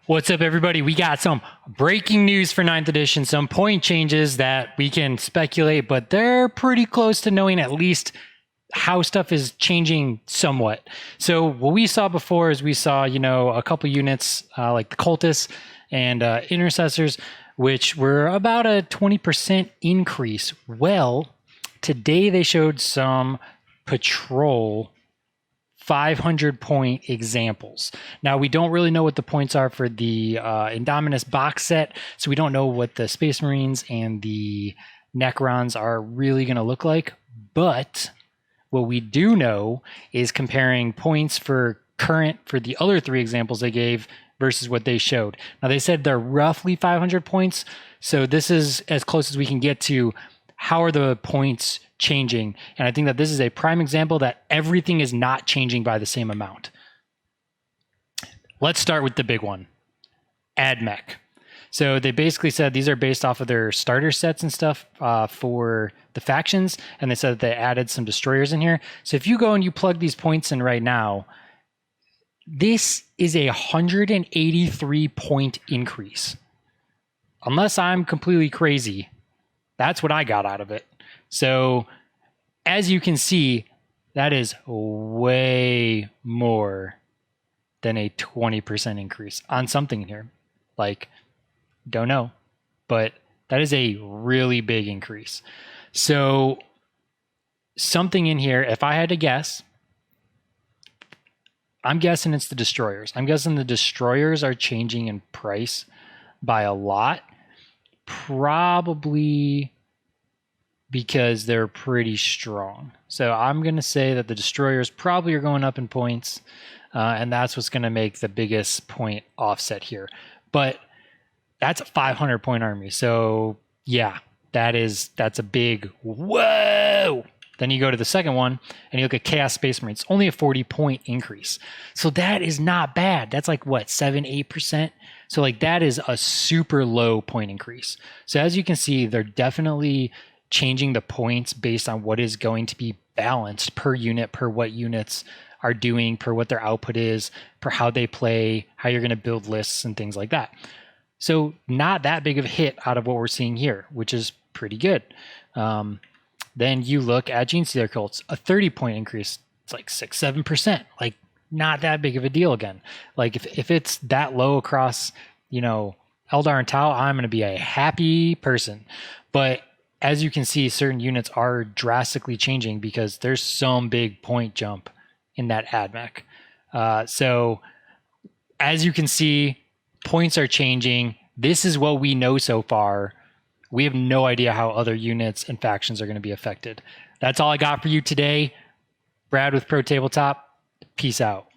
What's up, everybody? We got some breaking news for 9th edition, some point changes that we can speculate, but they're pretty close to knowing at least how stuff is changing somewhat. So what we saw before is we saw, a couple units like the Cultists and Intercessors, which were about a 20% increase. Well, today they showed some Patrol 500 point examples. Now, we don't really know what the points are for the Indominus box set, so we don't know what the Space Marines and the Necrons are really going to look like. But what we do know is comparing points for the other three examples they gave versus what they showed. Now, they said they're roughly 500 points, so this is as close as we can get to how are the points changing. And I think that this is a prime example that everything is not changing by the same amount. Let's start with the big one, Ad Mech. So they basically said these are based off of their starter sets and stuff for the factions, and they said that they added some destroyers in here. So if you go and you plug these points in right now, this is a 183 point increase. Unless I'm completely crazy, that's what I got out of it. So as you can see, that is way more than a 20% increase on something here. Like, don't know, but that is a really big increase. So something in here, if I had to guess, I'm guessing it's the destroyers. I'm guessing the destroyers are changing in price by a lot. Probably because they're pretty strong. So I'm going to say that the destroyers probably are going up in points, and that's what's going to make the biggest point offset here. But that's a 500 point army. So yeah, that's a big whoa. Then you go to the second one and you look at Chaos Space Marines, only a 40 point increase. So that is not bad. That's like what, 7-8%? So like that is a super low point increase. So as you can see, they're definitely changing the points based on what is going to be balanced per unit, per what units are doing, per what their output is, per how they play, how you're going to build lists and things like that. So not that big of a hit out of what we're seeing here, which is pretty good. Then you look at Genestealer cults, a 30 point increase. It's like 6-7%. Like not that big of a deal again. Like if it's that low across, Eldar and Tau, I'm going to be a happy person. But as you can see, certain units are drastically changing because there's some big point jump in that Ad Mech. So as you can see, points are changing. This is what we know so far. We have no idea how other units and factions are going to be affected. That's all I got for you today. Brad with Pro Tabletop. Peace out.